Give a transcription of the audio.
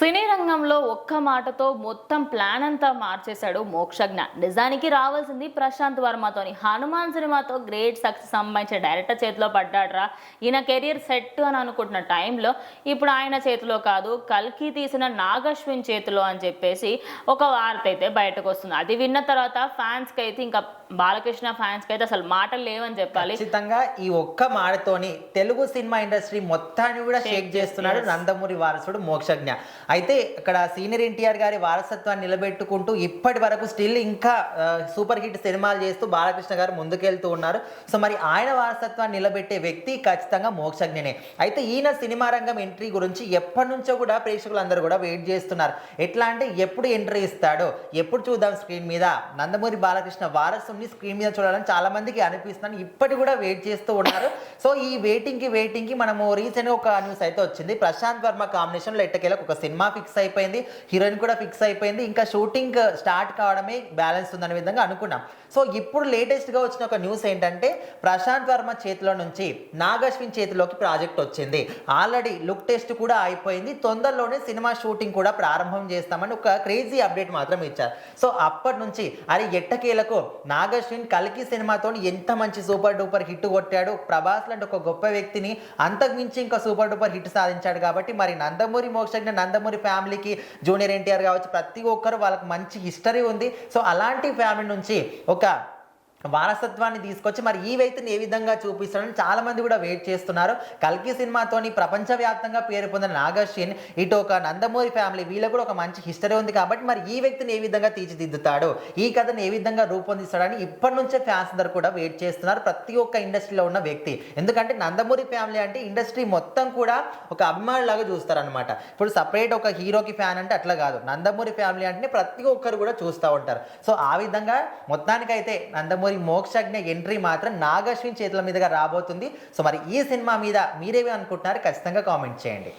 సినీ రంగంలో ఒక్క మాటతో మొత్తం ప్లాన్ అంతా మార్చేశాడు మోక్షజ్ఞ. నిజానికి రావాల్సింది ప్రశాంత్ వర్మతోని. హనుమాన్ సినిమాతో గ్రేట్ సక్సెస్ సంబంధించిన డైరెక్టర్ చేతిలో పడ్డాడ్రా, ఈయన కెరియర్ సెట్ అని అనుకుంటున్న టైంలో ఇప్పుడు ఆయన చేతిలో కాదు, కల్కి తీసిన నాగశ్విన్ చేతిలో అని చెప్పేసి ఒక వార్త అయితే బయటకు వస్తుంది. అది విన్న తర్వాత ఫ్యాన్స్కి అయితే, ఇంకా బాలకృష్ణ ఫ్యాన్స్కి అయితే అసలు మాటలు లేవని చెప్పాలి. ఖచ్చితంగా ఈ ఒక్క మాటతోని తెలుగు సినిమా ఇండస్ట్రీ మొత్తాన్ని కూడా షేక్ చేస్తున్నాడు నందమూరి వారసుడు మోక్షజ్ఞ. అయితే ఇక్కడ సీనియర్ ఎన్టీఆర్ గారి వారసత్వాన్ని నిలబెట్టుకుంటూ ఇప్పటి వరకు స్టిల్ ఇంకా సూపర్ హిట్ సినిమాలు చేస్తూ బాలకృష్ణ గారు ముందుకెళ్తూ ఉన్నారు. సో మరి ఆయన వారసత్వాన్ని నిలబెట్టే వ్యక్తి ఖచ్చితంగా మోక్షజ్ఞనే. అయితే ఈయన సినిమా రంగం ఎంట్రీ గురించి ఎప్పటి నుంచో కూడా ప్రేక్షకులందరూ కూడా వెయిట్ చేస్తున్నారు. ఎట్లా అంటే ఎప్పుడు ఎంట్రీ ఇస్తాడో, ఎప్పుడు చూద్దాం స్క్రీన్ మీద నందమూరి బాలకృష్ణ వారసుని స్క్రీన్ మీద చూడాలని చాలా మందికి అనిపిస్తున్నాను. ఇప్పటి కూడా వెయిట్ చేస్తూ ఉన్నారు. సో ఈ వెయిటింగ్ కి మనము రీసెంట్గా ఒక న్యూస్ అయితే వచ్చింది. ప్రశాంత్ వర్మ కాంబినేషన్లో ఎట్టకేలకు ఒక సినిమా ఫిక్స్ అయిపోయింది, హీరోయిన్ కూడా ఫిక్స్ అయిపోయింది, ఇంకా షూటింగ్ స్టార్ట్ కావడమే బ్యాలెన్స్ ఉందనే విధంగా అనుకున్నాం. సో ఇప్పుడు లేటెస్ట్గా వచ్చిన ఒక న్యూస్ ఏంటంటే ప్రశాంత్ వర్మ చేతిలో నుంచి నాగశ్విన్ చేతిలోకి ప్రాజెక్ట్ వచ్చింది. ఆల్రెడీ లుక్ టెస్ట్ కూడా అయిపోయింది, తొందరలోనే సినిమా షూటింగ్ కూడా ప్రారంభం చేస్తామని ఒక క్రేజీ అప్డేట్ మాత్రం ఇచ్చారు. సో అప్పటి నుంచి అరే ఎట్టకేలకు నాగశ్విన్ కల్కి సినిమాతో ఎంత మంచి సూపర్ డూపర్ హిట్ కొట్టాడు, ప్రభాస్ లాంటి ఒక గొప్ప వ్యక్తిని అంతకు మించి ఇంకా సూపర్ డూపర్ హిట్ సాధించాడు. కాబట్టి మరి నందమూరి మోక్షజ్ఞ, నందమూరి ఫ్యామిలీకి జూనియర్ ఎన్టీఆర్ కావచ్చు, ప్రతి ఒక్కరు వాళ్ళకి మంచి హిస్టరీ ఉంది. సో అలాంటి ఫ్యామిలీ నుంచి ఒక వారసత్వాన్ని తీసుకొచ్చి మరి ఈ వ్యక్తిని ఏ విధంగా చూపిస్తాడని చాలా మంది కూడా వెయిట్ చేస్తున్నారు. కల్కి సినిమాతోని ప్రపంచవ్యాప్తంగా పేరు పొందిన నాగశ్విన్, ఇటు ఒక నందమూరి ఫ్యామిలీ, వీళ్ళకు కూడా ఒక మంచి హిస్టరీ ఉంది. కాబట్టి మరి ఈ వ్యక్తిని ఏ విధంగా తీర్చిదిద్దుతాడు, ఈ కథను ఏ విధంగా రూపొందిస్తాడని ఇప్పటి నుంచే ఫ్యాన్స్ అందరూ కూడా వెయిట్ చేస్తున్నారు, ప్రతి ఒక్క ఇండస్ట్రీలో ఉన్న వ్యక్తి. ఎందుకంటే నందమూరి ఫ్యామిలీ అంటే ఇండస్ట్రీ మొత్తం కూడా ఒక అభిమానులాగా చూస్తారనమాట. ఇప్పుడు సపరేట్ ఒక హీరోకి ఫ్యాన్ అంటే అట్లా కాదు, నందమూరి ఫ్యామిలీ అంటే ప్రతి ఒక్కరు కూడా చూస్తూ ఉంటారు. సో ఆ విధంగా మొత్తానికైతే నందమూరి మోక్షజ్ఞ ఎంట్రీ మాత్రం నాగశ్విన్ చేతుల మీదుగా రాబోతుంది. సో మరి ఈ సినిమా మీద మీరేమి అనుకుంటున్నారు ఖచ్చితంగా కామెంట్ చేయండి.